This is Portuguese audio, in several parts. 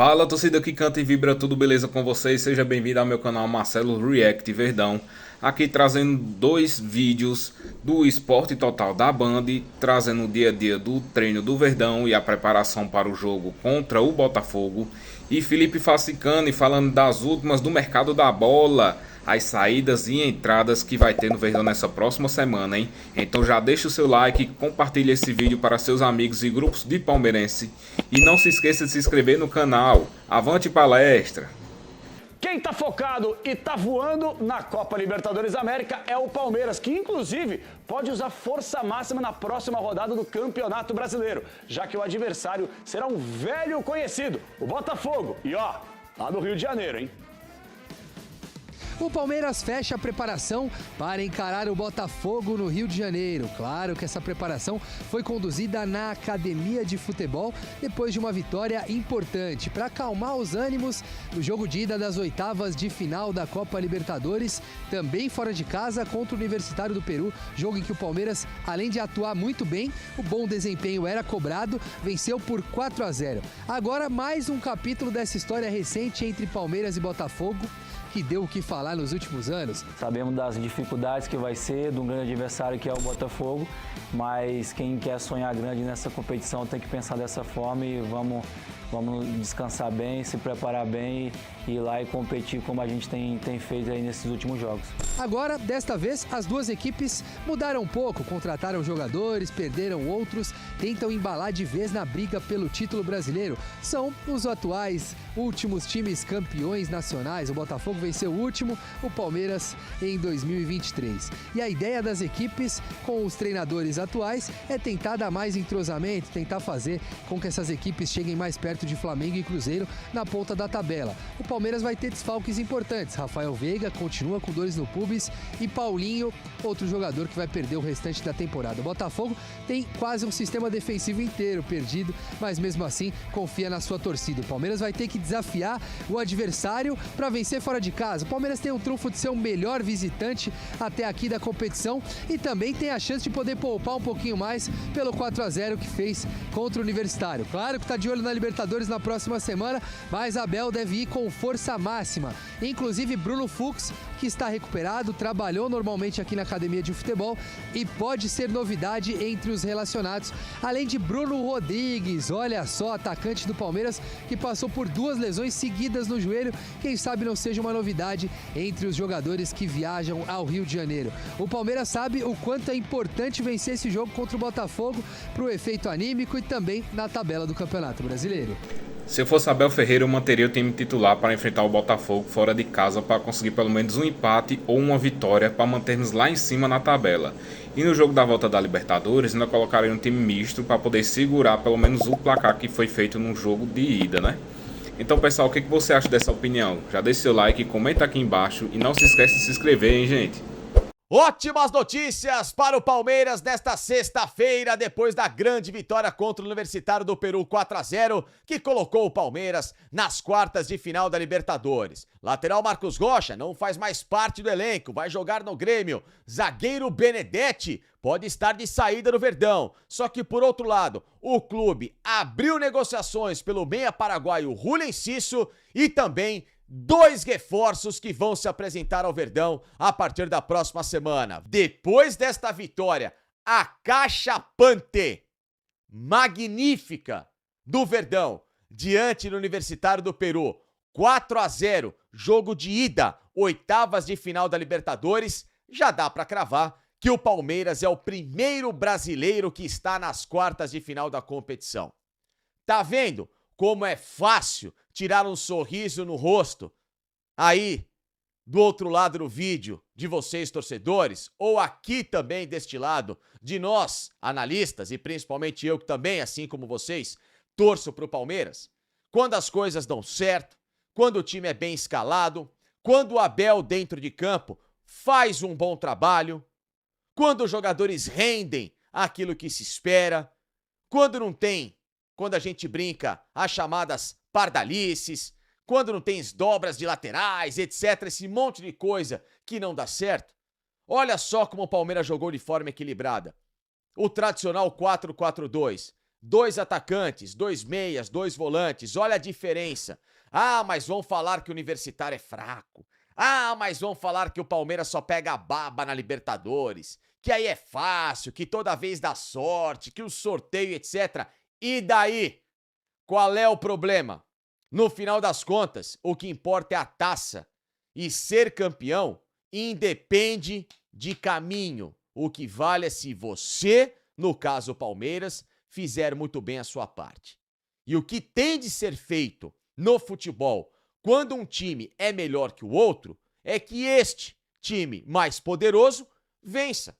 Fala, torcida que canta e vibra, tudo beleza com vocês? Seja bem-vindo ao meu canal Marcelo React Verdão. Aqui trazendo dois vídeos do Esporte Total da Band, trazendo o dia a dia do treino do Verdão e a preparação para o jogo contra o Botafogo. E Felipe Facicani falando das últimas do mercado da bola, as saídas e entradas que vai ter no Verdão nessa próxima semana, hein? Então já deixa o seu like, compartilha esse vídeo para seus amigos e grupos de palmeirense e não se esqueça de se inscrever no canal. Avante palestra! Quem tá focado e tá voando na Copa Libertadores da América é o Palmeiras, que inclusive pode usar força máxima na próxima rodada do Campeonato Brasileiro, já que o adversário será um velho conhecido, o Botafogo. E ó, lá no Rio de Janeiro, hein? O Palmeiras fecha a preparação para encarar o Botafogo no Rio de Janeiro. Claro que essa preparação foi conduzida na academia de futebol depois de uma vitória importante para acalmar os ânimos no jogo de ida das oitavas de final da Copa Libertadores, também fora de casa contra o Universitário do Peru, jogo em que o Palmeiras, além de atuar muito bem, o bom desempenho era cobrado, venceu por 4-0. Agora mais um capítulo dessa história recente entre Palmeiras e Botafogo, que deu o que falar nos últimos anos. Sabemos das dificuldades que vai ser, de um grande adversário que é o Botafogo, mas quem quer sonhar grande nessa competição tem que pensar dessa forma e vamos descansar bem, se preparar bem e ir lá e competir como a gente tem feito aí nesses últimos jogos. Agora, desta vez, as duas equipes mudaram um pouco, contrataram jogadores, perderam outros, tentam embalar de vez na briga pelo título brasileiro. São os atuais últimos times campeões nacionais. O Botafogo venceu o último, o Palmeiras em 2023. E a ideia das equipes com os treinadores atuais é tentar dar mais entrosamento, tentar fazer com que essas equipes cheguem mais perto de Flamengo e Cruzeiro na ponta da tabela. O Palmeiras vai ter desfalques importantes. Rafael Veiga continua com dores no pubis e Paulinho, outro jogador que vai perder o restante da temporada. O Botafogo tem quase um sistema defensivo inteiro perdido, mas mesmo assim confia na sua torcida. O Palmeiras vai ter que desafiar o adversário para vencer fora de casa. O Palmeiras tem o trunfo de ser o melhor visitante até aqui da competição e também tem a chance de poder poupar um pouquinho mais pelo 4-0 que fez contra o Universitário. Claro que está de olho na Libertadores na próxima semana, mas Abel deve ir com força máxima. Inclusive Bruno Fux, que está recuperado, trabalhou normalmente aqui na academia de futebol e pode ser novidade entre os relacionados. Além de Bruno Rodrigues, olha só, atacante do Palmeiras, que passou por duas lesões seguidas no joelho. Quem sabe não seja uma novidade entre os jogadores que viajam ao Rio de Janeiro. O Palmeiras sabe o quanto é importante vencer esse jogo contra o Botafogo para o efeito anímico e também na tabela do Campeonato Brasileiro. Se eu fosse Abel Ferreira, eu manteria o time titular para enfrentar o Botafogo fora de casa para conseguir pelo menos um empate ou uma vitória para manter-nos lá em cima na tabela. E no jogo da volta da Libertadores, ainda colocaria um time misto para poder segurar pelo menos o placar que foi feito no jogo de ida, né? Então, pessoal, o que você acha dessa opinião? Já deixa seu like, comenta aqui embaixo e não se esquece de se inscrever, hein, gente? Ótimas notícias para o Palmeiras nesta sexta-feira, depois da grande vitória contra o Universitário do Peru 4-0, que colocou o Palmeiras nas quartas de final da Libertadores. Lateral Marcos Rocha não faz mais parte do elenco, vai jogar no Grêmio. Zagueiro Benedetti pode estar de saída no Verdão. Só que, por outro lado, o clube abriu negociações pelo meia paraguaio Rúlen Cisso e também dois reforços que vão se apresentar ao Verdão a partir da próxima semana. Depois desta vitória acachapante, magnífica do Verdão diante do Universitário do Peru, 4-0, jogo de ida, oitavas de final da Libertadores, já dá para cravar que o Palmeiras é o primeiro brasileiro que está nas quartas de final da competição. Tá vendo como é fácil tirar um sorriso no rosto aí do outro lado do vídeo de vocês torcedores, ou aqui também deste lado de nós analistas e principalmente eu que também, assim como vocês, torço pro Palmeiras? Quando as coisas dão certo, quando o time é bem escalado, quando o Abel dentro de campo faz um bom trabalho, quando os jogadores rendem aquilo que se espera, quando não tem, quando a gente brinca, as chamadas pardalices, quando não tem dobras de laterais, etc, esse monte de coisa que não dá certo. Olha só como o Palmeiras jogou de forma equilibrada. O tradicional 4-4-2. 2 atacantes, 2 meias, 2 volantes, olha a diferença. Ah, mas vão falar que o Universitário é fraco. Ah, mas vão falar que o Palmeiras só pega a baba na Libertadores, que aí é fácil, que toda vez dá sorte, que o sorteio, etc. E daí? Qual é o problema? No final das contas, o que importa é a taça. E ser campeão independe de caminho. O que vale é se você, no caso o Palmeiras, fizer muito bem a sua parte. E o que tem de ser feito no futebol, quando um time é melhor que o outro, é que este time mais poderoso vença.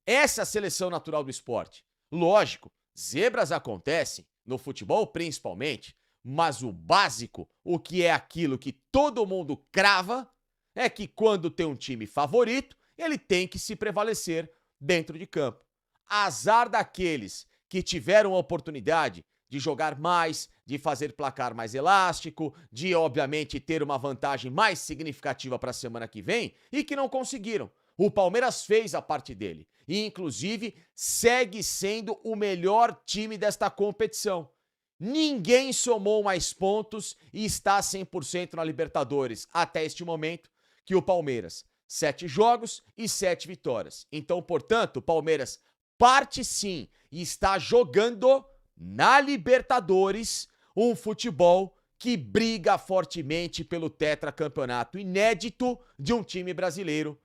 Essa é a seleção natural do esporte. Lógico, zebras acontecem, no futebol principalmente, mas o básico, o que é aquilo que todo mundo crava, é que quando tem um time favorito, ele tem que se prevalecer dentro de campo. Azar daqueles que tiveram a oportunidade de jogar mais, de fazer placar mais elástico, de, obviamente, ter uma vantagem mais significativa para a semana que vem e que não conseguiram. O Palmeiras fez a parte dele e, inclusive, segue sendo o melhor time desta competição. Ninguém somou mais pontos e está 100% na Libertadores até este momento que o Palmeiras. 7 jogos e 7 vitórias. Então, portanto, o Palmeiras parte sim e está jogando na Libertadores um futebol que briga fortemente pelo tetracampeonato inédito de um time brasileiro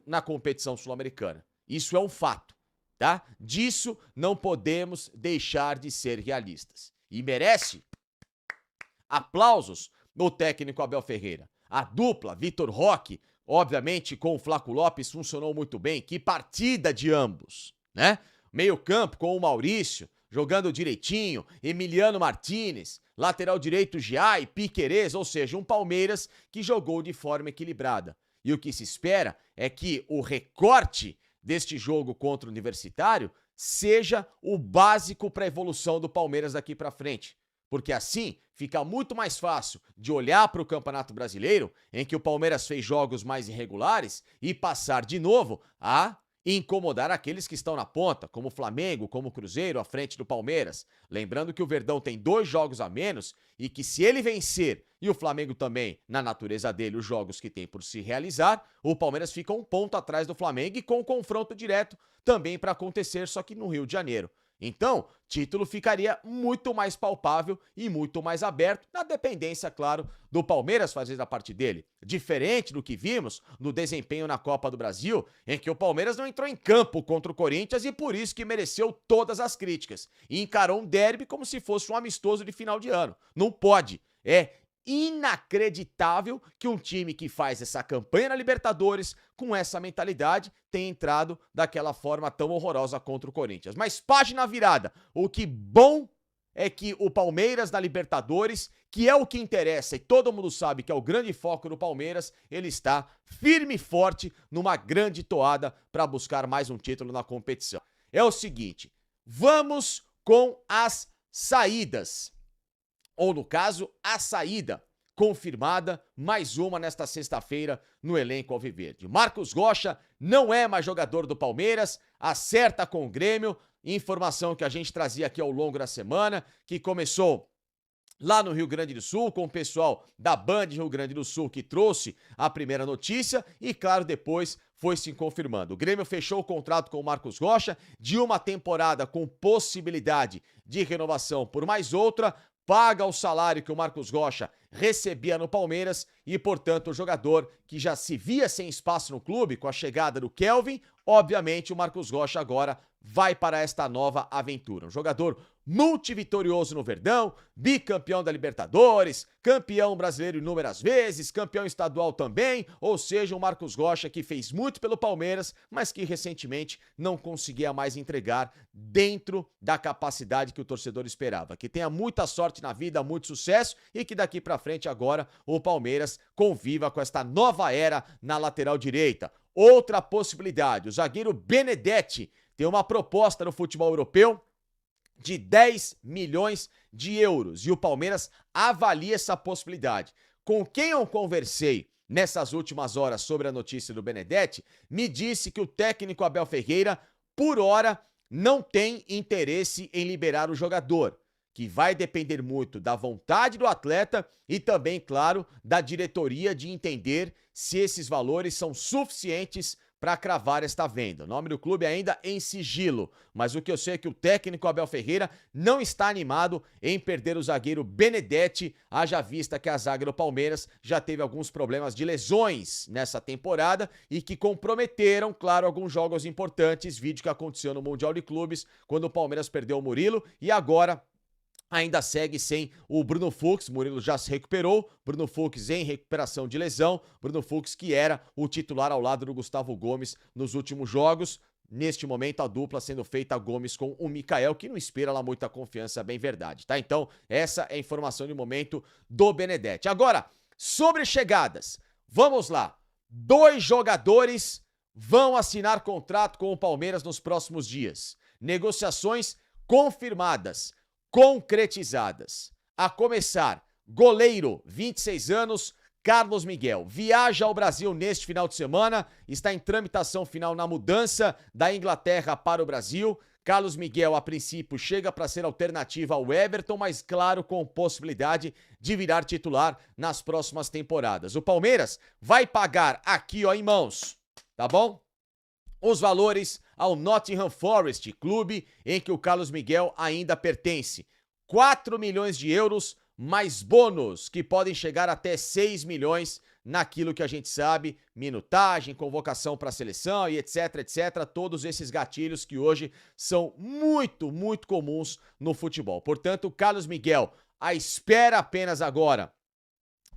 na competição sul-americana. Isso é um fato, tá? Disso não podemos deixar de ser realistas. E merece aplausos no técnico Abel Ferreira. A dupla Vitor Roque, obviamente com o Flaco Lopes, funcionou muito bem. Que partida de ambos, né? Meio campo com o Maurício, jogando direitinho, Emiliano Martínez, lateral direito Giá e Piquerez, ou seja, um Palmeiras que jogou de forma equilibrada. E o que se espera é que o recorte deste jogo contra o Universitário seja o básico para a evolução do Palmeiras daqui para frente. Porque assim fica muito mais fácil de olhar para o Campeonato Brasileiro, em que o Palmeiras fez jogos mais irregulares, e passar de novo a incomodar aqueles que estão na ponta, como o Flamengo, como o Cruzeiro, à frente do Palmeiras. Lembrando que o Verdão tem 2 jogos a menos e que se ele vencer, e o Flamengo também, na natureza dele, os jogos que tem por se realizar, o Palmeiras fica 1 ponto atrás do Flamengo e com um confronto direto também para acontecer, só que no Rio de Janeiro. Então, título ficaria muito mais palpável e muito mais aberto, na dependência, claro, do Palmeiras fazer a parte dele. Diferente do que vimos no desempenho na Copa do Brasil, em que o Palmeiras não entrou em campo contra o Corinthians e por isso que mereceu todas as críticas. E encarou um derby como se fosse um amistoso de final de ano. Não pode. É inacreditável que um time que faz essa campanha na Libertadores, com essa mentalidade, tenha entrado daquela forma tão horrorosa contra o Corinthians. Mas página virada, o que bom é que o Palmeiras na Libertadores, que é o que interessa e todo mundo sabe que é o grande foco do Palmeiras, ele está firme e forte numa grande toada para buscar mais um título na competição. É o seguinte, vamos com as saídas. Ou, no caso, a saída confirmada, mais uma nesta sexta-feira no elenco alviverde. Marcos Rocha não é mais jogador do Palmeiras, acerta com o Grêmio, informação que a gente trazia aqui ao longo da semana, que começou lá no Rio Grande do Sul, com o pessoal da Band Rio Grande do Sul, que trouxe a primeira notícia e, claro, depois foi se confirmando. O Grêmio fechou o contrato com o Marcos Rocha de uma temporada com possibilidade de renovação por mais outra, paga o salário que o Marcos Rocha recebia no Palmeiras e, portanto, o jogador que já se via sem espaço no clube com a chegada do Kelvin, obviamente o Marcos Rocha agora vai para esta nova aventura. Um jogador multivitorioso no Verdão, bicampeão da Libertadores, campeão brasileiro inúmeras vezes, campeão estadual também, ou seja, o Marcos Rocha que fez muito pelo Palmeiras, mas que recentemente não conseguia mais entregar dentro da capacidade que o torcedor esperava. Que tenha muita sorte na vida, muito sucesso e que daqui pra frente agora o Palmeiras conviva com esta nova era na lateral direita. Outra possibilidade, o zagueiro Benedetti tem uma proposta no futebol europeu de 10 milhões de euros e o Palmeiras avalia essa possibilidade. Com quem eu conversei nessas últimas horas sobre a notícia do Benedetti, me disse que o técnico Abel Ferreira, por hora, não tem interesse em liberar o jogador, que vai depender muito da vontade do atleta e também, claro, da diretoria de entender se esses valores são suficientes para cravar esta venda. O nome do clube ainda em sigilo, mas o que eu sei é que o técnico Abel Ferreira não está animado em perder o zagueiro Benedetti, haja vista que a zaga do Palmeiras já teve alguns problemas de lesões nessa temporada e que comprometeram, claro, alguns jogos importantes, vídeo que aconteceu no Mundial de Clubes, quando o Palmeiras perdeu o Murilo e agora ainda segue sem o Bruno Fux. Murilo já se recuperou, Bruno Fux em recuperação de lesão, Bruno Fux que era o titular ao lado do Gustavo Gomes nos últimos jogos. Neste momento a dupla sendo feita Gomes com o Mikael, que não espera lá muita confiança, bem verdade, tá? Então essa é a informação de momento do Benedetti. Agora, sobre chegadas, vamos lá. 2 jogadores vão assinar contrato com o Palmeiras nos próximos dias. Negociações confirmadas, concretizadas. A começar, goleiro, 26 anos, Carlos Miguel. Viaja ao Brasil neste final de semana, está em tramitação final na mudança da Inglaterra para o Brasil. Carlos Miguel, a princípio, chega para ser alternativa ao Everton, mas claro, com possibilidade de virar titular nas próximas temporadas. O Palmeiras vai pagar aqui, ó, em mãos, tá bom? Os valores ao Nottingham Forest, clube em que o Carlos Miguel ainda pertence. 4 milhões de euros mais bônus, que podem chegar até 6 milhões naquilo que a gente sabe, minutagem, convocação para a seleção e etc, etc, todos esses gatilhos que hoje são muito, muito comuns no futebol. Portanto, o Carlos Miguel, à espera apenas agora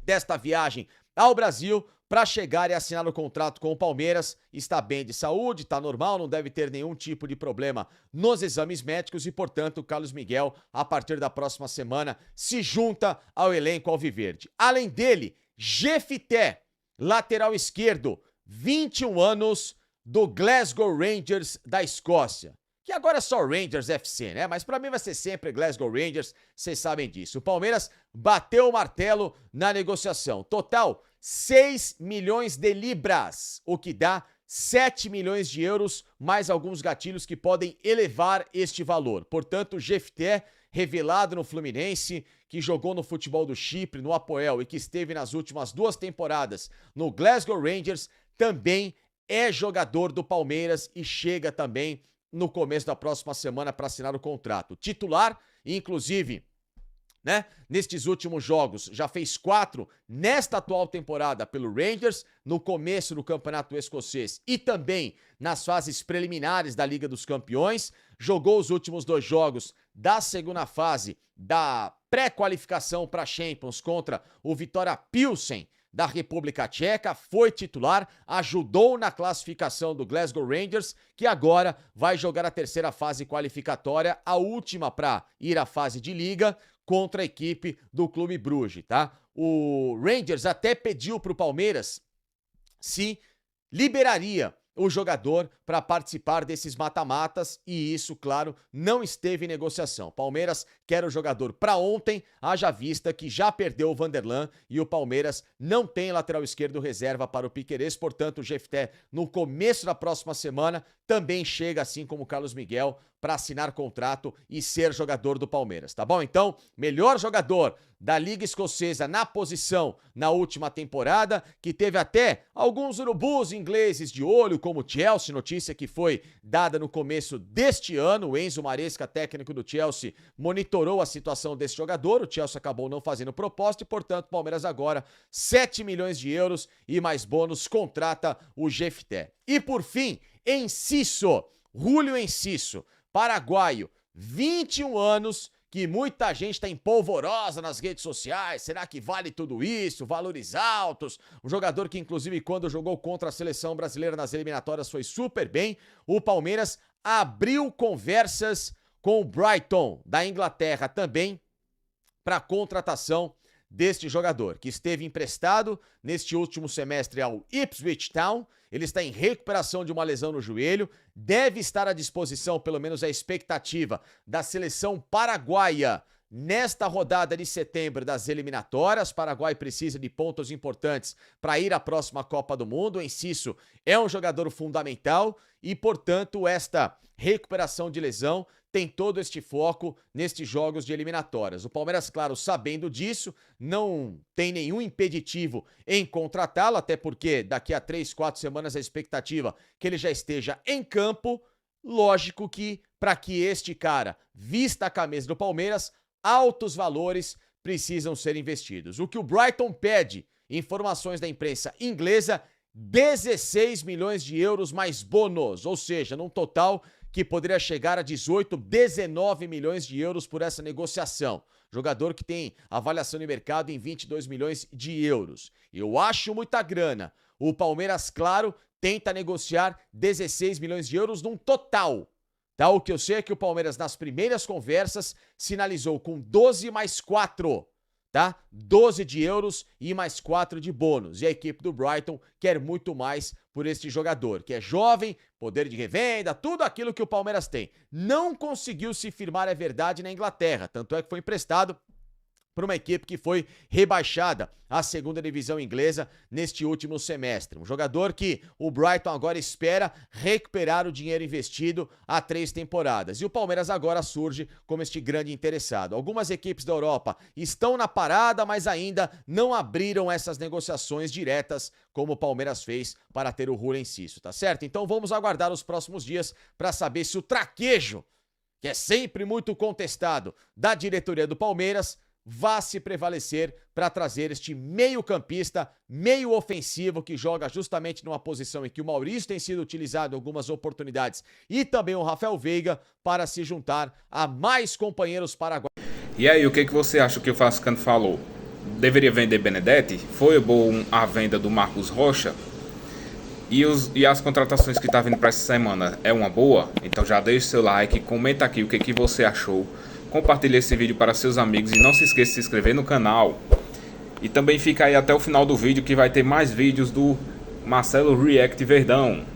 desta viagem ao Brasil para chegar e assinar o contrato com o Palmeiras, está bem de saúde, está normal, não deve ter nenhum tipo de problema nos exames médicos e, portanto, o Carlos Miguel, a partir da próxima semana, se junta ao elenco alviverde. Além dele, Jefité, lateral esquerdo, 21 anos, do Glasgow Rangers da Escócia. Que agora é só Rangers FC, né? Mas pra mim vai ser sempre Glasgow Rangers, vocês sabem disso. O Palmeiras bateu o martelo na negociação. Total, 6 milhões de libras, o que dá 7 milhões de euros, mais alguns gatilhos que podem elevar este valor. Portanto, Jefté, revelado no Fluminense, que jogou no futebol do Chipre, no Apoel e que esteve nas últimas 2 temporadas no Glasgow Rangers, também é jogador do Palmeiras e chega também no começo da próxima semana para assinar o contrato. Titular, inclusive, né, nestes últimos jogos, já fez 4 nesta atual temporada pelo Rangers, no começo do Campeonato Escocês e também nas fases preliminares da Liga dos Campeões. Jogou os últimos 2 jogos da segunda fase da pré-qualificação para Champions contra o Vitória Pilsen da República Tcheca, foi titular, ajudou na classificação do Glasgow Rangers, que agora vai jogar a terceira fase qualificatória, a última para ir à fase de liga, contra a equipe do Clube Brugge, tá? O Rangers até pediu para o Palmeiras se liberaria o jogador para participar desses mata-matas e isso, claro, não esteve em negociação. Palmeiras quer o jogador para ontem, haja vista que já perdeu o Vanderlan e o Palmeiras não tem lateral esquerdo reserva para o Piquerez, portanto o Jefté no começo da próxima semana também chega, assim como o Carlos Miguel, para assinar contrato e ser jogador do Palmeiras, tá bom? Então, melhor jogador da Liga Escocesa na posição na última temporada, que teve até alguns urubus ingleses de olho, como o Chelsea, notícia que foi dada no começo deste ano. O Enzo Maresca, técnico do Chelsea, monitorou a situação desse jogador, o Chelsea acabou não fazendo proposta e, portanto, o Palmeiras agora, 7 milhões de euros e mais bônus, contrata o Jefté. E por fim, Enciso, Julio Enciso, paraguaio, 21 anos, que muita gente está empolvorosa nas redes sociais. Será que vale tudo isso? Valores altos. Um jogador que, inclusive, quando jogou contra a seleção brasileira nas eliminatórias foi super bem. O Palmeiras abriu conversas com o Brighton da Inglaterra também para a contratação deste jogador, que esteve emprestado neste último semestre ao Ipswich Town. Ele está em recuperação de uma lesão no joelho, deve estar à disposição, pelo menos a expectativa, da seleção paraguaia nesta rodada de setembro das eliminatórias. O Paraguai precisa de pontos importantes para ir à próxima Copa do Mundo. O Enciso é um jogador fundamental e, portanto, esta recuperação de lesão tem todo este foco nestes jogos de eliminatórias. O Palmeiras, claro, sabendo disso, não tem nenhum impeditivo em contratá-lo, até porque daqui a 3, 4 semanas a expectativa é que ele já esteja em campo. Lógico que, para que este cara vista a camisa do Palmeiras, altos valores precisam ser investidos. O que o Brighton pede, informações da imprensa inglesa, 16 milhões de euros mais bônus, ou seja, num total que poderia chegar a 18, 19 milhões de euros por essa negociação. Jogador que tem avaliação de mercado em 22 milhões de euros. Eu acho muita grana. O Palmeiras, claro, tenta negociar 16 milhões de euros num total. Tá? O que eu sei é que o Palmeiras, nas primeiras conversas, sinalizou com 12 mais 4. Tá? 12 de euros e mais 4 de bônus. E a equipe do Brighton quer muito mais por este jogador, que é jovem, poder de revenda, tudo aquilo que o Palmeiras tem. Não conseguiu se firmar, é verdade, na Inglaterra, tanto é que foi emprestado para uma equipe que foi rebaixada à segunda divisão inglesa neste último semestre. Um jogador que o Brighton agora espera recuperar o dinheiro investido há 3 temporadas. E o Palmeiras agora surge como este grande interessado. Algumas equipes da Europa estão na parada, mas ainda não abriram essas negociações diretas como o Palmeiras fez para ter o Rúlen Enciso, tá certo? Então vamos aguardar os próximos dias para saber se o traquejo, que é sempre muito contestado, da diretoria do Palmeiras, vá se prevalecer para trazer este meio-campista, meio ofensivo, que joga justamente numa posição em que o Maurício tem sido utilizado em algumas oportunidades, e também o Rafael Veiga, para se juntar a mais companheiros paraguaios. E aí, o que você acha que o Fascano falou? Deveria vender Benedetti? Foi bom a venda do Marcos Rocha? E as contratações que tá vindo para essa semana, é uma boa? Então já deixa seu like, comenta aqui o que você achou. Compartilhe esse vídeo para seus amigos e não se esqueça de se inscrever no canal. E também fica aí até o final do vídeo que vai ter mais vídeos do Marcelo React Verdão.